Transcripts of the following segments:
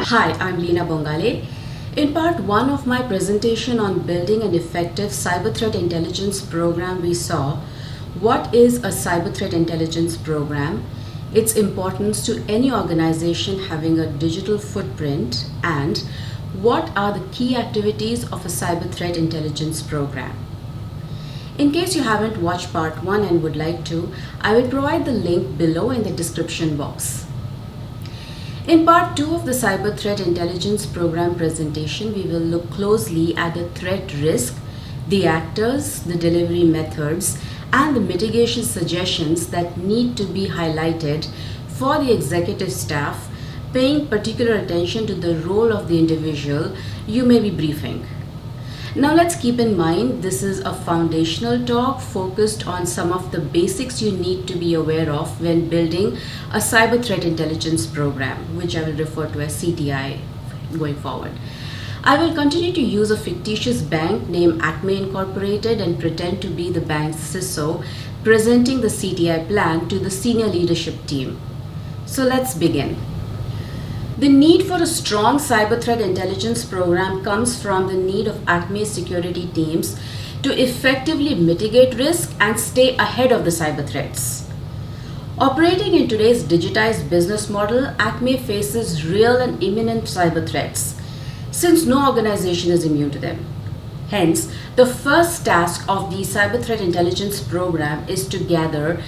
Hi, I'm Leena Bongale. In part 1 of my presentation on building an effective cyber threat intelligence program, we saw what is a cyber threat intelligence program, its importance to any organization having a digital footprint, and what are the key activities of a cyber threat intelligence program. In case you haven't watched part 1 and would like to, I will provide the link below in the description box. In part 2 of the Cyber Threat Intelligence Program presentation, we will look closely at the threat risk, the actors, the delivery methods, and the mitigation suggestions that need to be highlighted for the executive staff, paying particular attention to the role of the individual you may be briefing. Now let's keep in mind this is a foundational talk focused on some of the basics you need to be aware of when building a cyber threat intelligence program, which I will refer to as CTI going forward. I will continue to use a fictitious bank named Acme Incorporated and pretend to be the bank's CISO, presenting the CTI plan to the senior leadership team. So let's begin. The need for a strong cyber threat intelligence program comes from the need of Acme's security teams to effectively mitigate risk and stay ahead of the cyber threats. Operating in today's digitized business model, Acme faces real and imminent cyber threats, since no organization is immune to them. Hence, the first task of the cyber threat intelligence program is to gather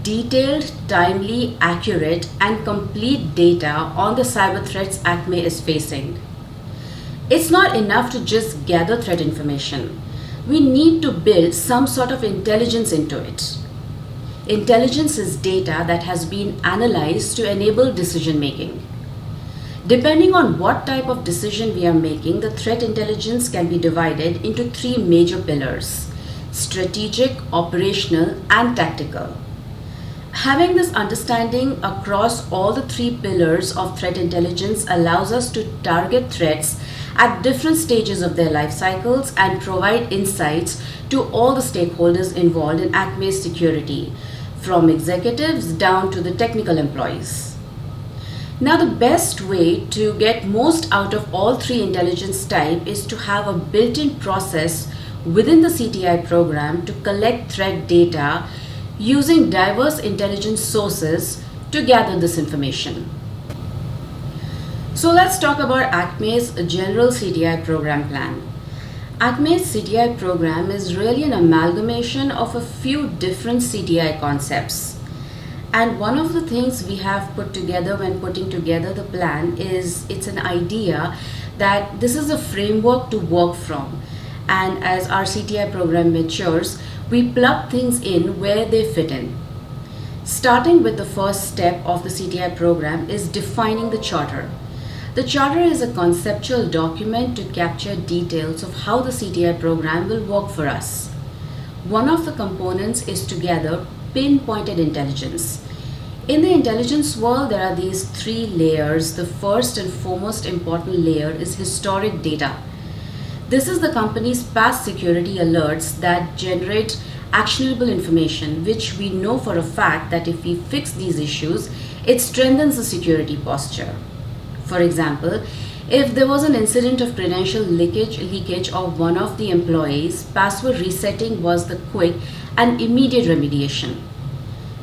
detailed, timely, accurate, and complete data on the cyber threats Acme is facing. It's not enough to just gather threat information. We need to build some sort of intelligence into it. Intelligence is data that has been analyzed to enable decision making. Depending on what type of decision we are making, the threat intelligence can be divided into 3 major pillars: strategic, operational, and tactical. Having this understanding across all the 3 pillars of threat intelligence allows us to target threats at different stages of their life cycles and provide insights to all the stakeholders involved in Acme's security, from executives down to the technical employees. Now, the best way to get most out of all 3 intelligence types is to have a built-in process within the CTI program to collect threat data using diverse intelligence sources to gather this information. So let's talk about Acme's general CTI program plan. Acme's CTI program is really an amalgamation of a few different CTI concepts. And one of the things we have put together when putting together the plan is it's an idea that this is a framework to work from. And as our CTI program matures, we plug things in where they fit in. Starting with the first step of the CTI program is defining the charter. The charter is a conceptual document to capture details of how the CTI program will work for us. One of the components is to gather pinpointed intelligence. In the intelligence world, there are these 3 layers. The first and foremost important layer is historic data. This is the company's past security alerts that generate actionable information, which we know for a fact that if we fix these issues, it strengthens the security posture. For example, if there was an incident of credential leakage of one of the employees, password resetting was the quick and immediate remediation.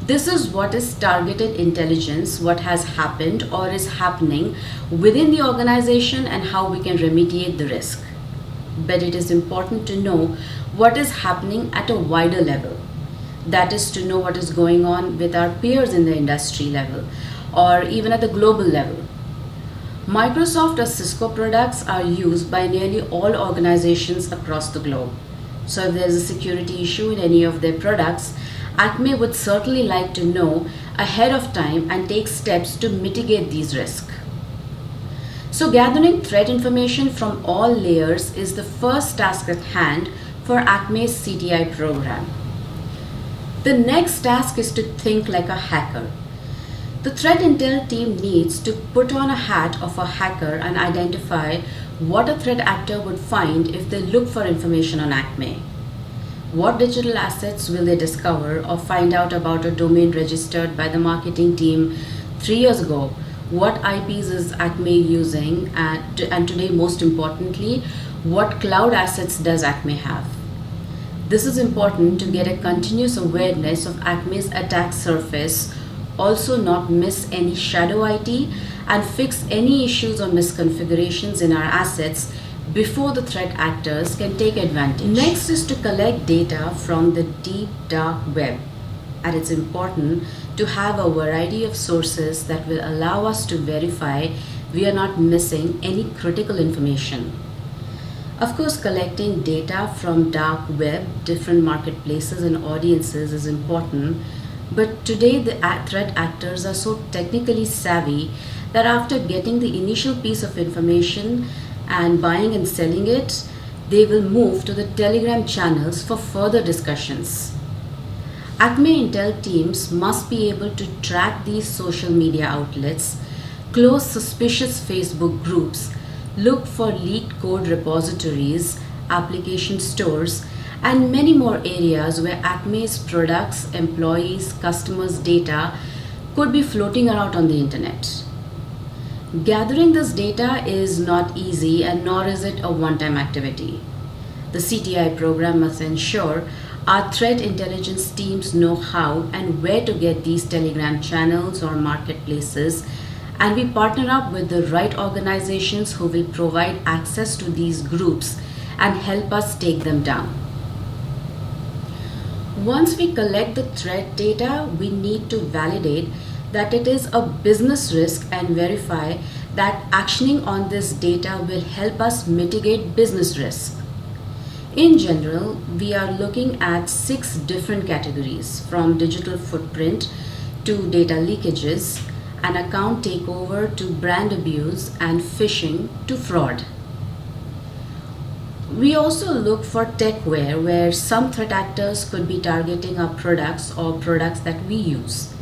This is what is targeted intelligence, what has happened or is happening within the organization and how we can remediate the risk. But it is important to know what is happening at a wider level. That is to know what is going on with our peers in the industry level or even at the global level. Microsoft or Cisco products are used by nearly all organizations across the globe. So if there is a security issue in any of their products, Acme would certainly like to know ahead of time and take steps to mitigate these risks. So gathering threat information from all layers is the first task at hand for Acme's CTI program. The next task is to think like a hacker. The threat intel team needs to put on a hat of a hacker and identify what a threat actor would find if they look for information on Acme. What digital assets will they discover or find out about a domain registered by the marketing team 3 years ago what IPs is Acme using, and today, most importantly, what cloud assets does Acme have. This is important to get a continuous awareness of Acme's attack surface, also not miss any shadow IT, and fix any issues or misconfigurations in our assets before the threat actors can take advantage. Next is to collect data from the deep dark web. And it's important to have a variety of sources that will allow us to verify we are not missing any critical information. Of course, collecting data from dark web, different marketplaces and audiences is important, but today the threat actors are so technically savvy that after getting the initial piece of information and buying and selling it, they will move to the Telegram channels for further discussions. Acme Intel teams must be able to track these social media outlets, close suspicious Facebook groups, look for leaked code repositories, application stores, and many more areas where Acme's products, employees, customers' data could be floating around on the internet. Gathering this data is not easy, and nor is it a one-time activity. The CTI program must ensure our threat intelligence teams know how and where to get these Telegram channels or marketplaces, and we partner up with the right organizations who will provide access to these groups and help us take them down. Once we collect the threat data, we need to validate that it is a business risk and verify that actioning on this data will help us mitigate business risk. In general, we are looking at 6 different categories, from digital footprint to data leakages, an account takeover to brand abuse, and phishing to fraud. We also look for techware, where some threat actors could be targeting our products or products that we use.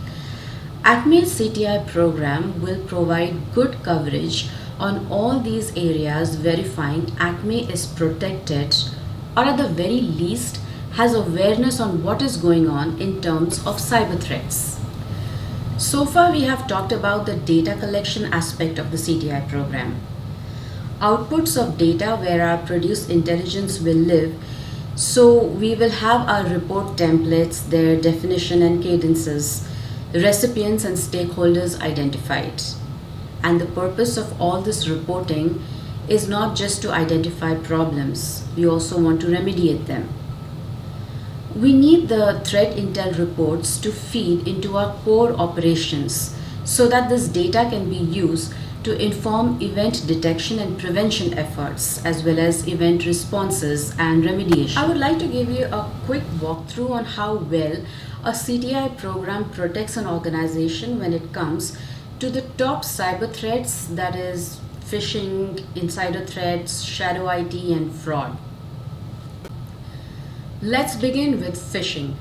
Acme's CTI program will provide good coverage on all these areas, verifying Acme is protected, or at the very least has awareness on what is going on in terms of cyber threats. So far we have talked about the data collection aspect of the CTI program. Outputs of data where our produced intelligence will live, so we will have our report templates, their definition and cadences, recipients and stakeholders identified. And the purpose of all this reporting is not just to identify problems, we also want to remediate them. We need the threat intel reports to feed into our core operations so that this data can be used to inform event detection and prevention efforts, as well as event responses and remediation. I would like to give you a quick walkthrough on how well a CTI program protects an organization when it comes to the top cyber threats, that is phishing, insider threats, shadow IT, and fraud. Let's begin with phishing.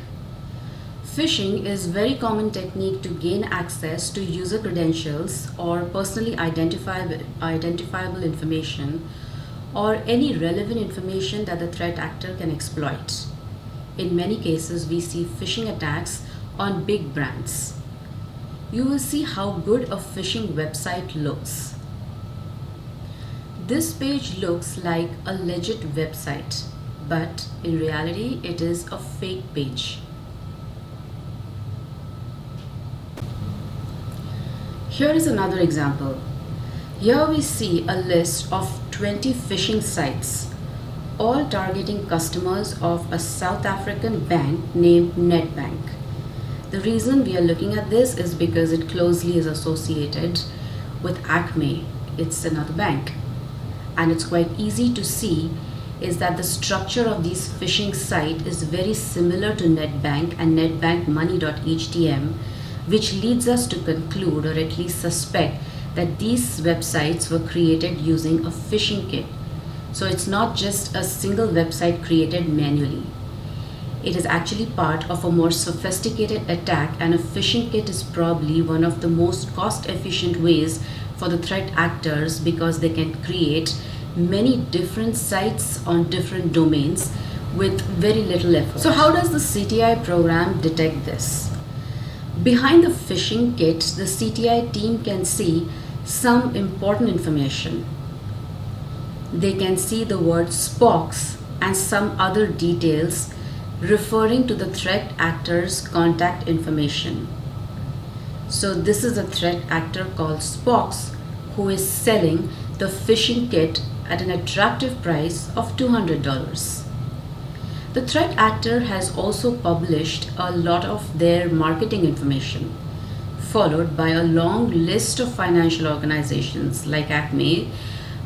Phishing is a very common technique to gain access to user credentials or personally identifiable information, or any relevant information that the threat actor can exploit. In many cases, we see phishing attacks on big brands. You will see how good a phishing website looks. This page looks like a legit website, but in reality, it is a fake page. Here is another example. Here we see a list of 20 phishing sites, all targeting customers of a South African bank named Nedbank. The reason we are looking at this is because it closely is associated with Acme. It's another bank. And it's quite easy to see is that the structure of these phishing sites is very similar to Nedbank and netbankmoney.htm, which leads us to conclude, or at least suspect, that these websites were created using a phishing kit. So it's not just a single website created manually. It is actually part of a more sophisticated attack, and a phishing kit is probably one of the most cost-efficient ways for the threat actors, because they can create many different sites on different domains with very little effort. So how does the CTI program detect this? Behind the phishing kit, the CTI team can see some important information. They can see the word Spox and some other details referring to the threat actor's contact information. So this is a threat actor called Spox who is selling the phishing kit at an attractive price of $200. The threat actor has also published a lot of their marketing information, followed by a long list of financial organizations like Acme's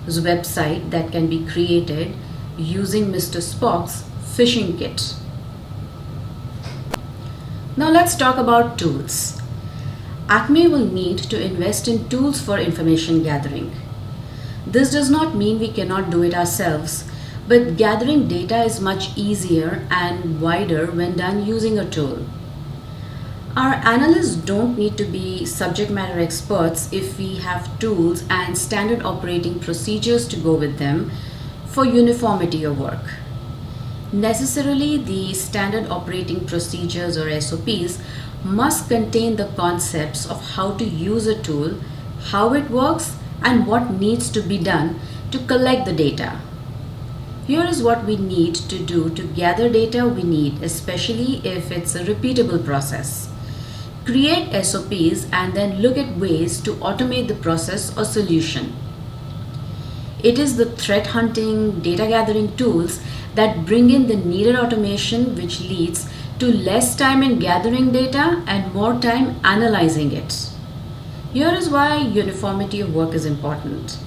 website that can be created using Mr. Spock's phishing kit. Now let's talk about tools. Acme will need to invest in tools for information gathering. This does not mean we cannot do it ourselves, but gathering data is much easier and wider when done using a tool. Our analysts don't need to be subject matter experts if we have tools and standard operating procedures to go with them for uniformity of work. Necessarily, the standard operating procedures or SOPs must contain the concepts of how to use a tool, how it works, and what needs to be done to collect the data. Here is what we need to do to gather data we need, especially if it's a repeatable process. Create SOPs and then look at ways to automate the process or solution. It is the threat hunting, data gathering tools that bring in the needed automation, which leads to less time in gathering data and more time analyzing it. Here is why uniformity of work is important.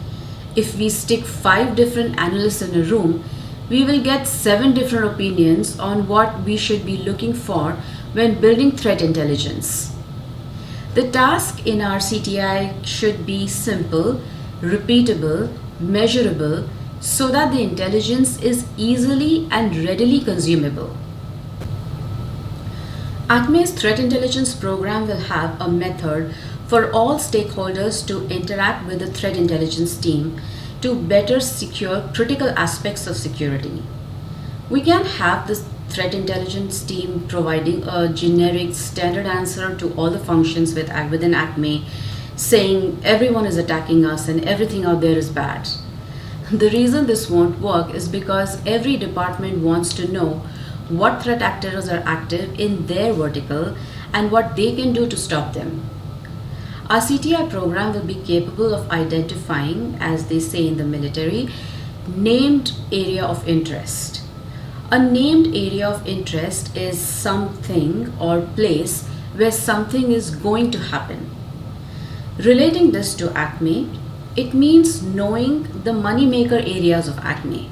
If we stick 5 different analysts in a room, we will get 7 different opinions on what we should be looking for when building threat intelligence. The task in our CTI should be simple, repeatable, measurable, so that the intelligence is easily and readily consumable. Acme's threat intelligence program will have a method for all stakeholders to interact with the threat intelligence team to better secure critical aspects of security. We can have the threat intelligence team providing a generic standard answer to all the functions within Acme, saying everyone is attacking us and everything out there is bad. The reason this won't work is because every department wants to know what threat actors are active in their vertical and what they can do to stop them. Our CTI program will be capable of identifying, as they say in the military, named area of interest. A named area of interest is something or place where something is going to happen. Relating this to Acme, it means knowing the moneymaker areas of Acme.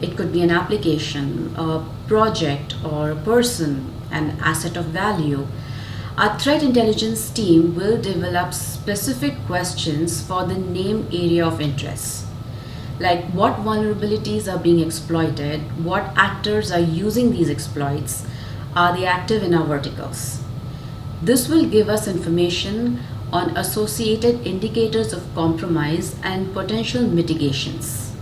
It could be an application, a project, or a person, an asset of value. Our threat intelligence team will develop specific questions for the named area of interest, like what vulnerabilities are being exploited, what actors are using these exploits, are they active in our verticals. This will give us information on associated indicators of compromise and potential mitigations.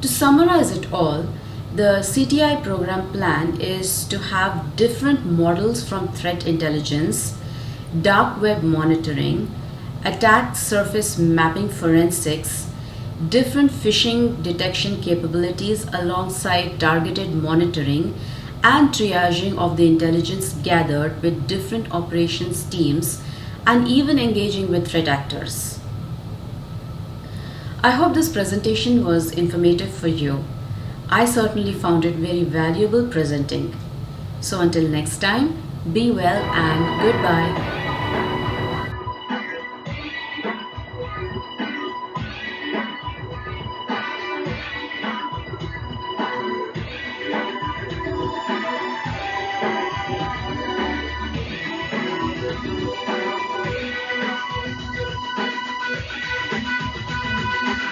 To summarize it all, the CTI program plan is to have different models from threat intelligence, dark web monitoring, attack surface mapping forensics, different phishing detection capabilities alongside targeted monitoring and triaging of the intelligence gathered with different operations teams, and even engaging with threat actors. I hope this presentation was informative for you. I certainly found it very valuable presenting. So until next time, be well and goodbye.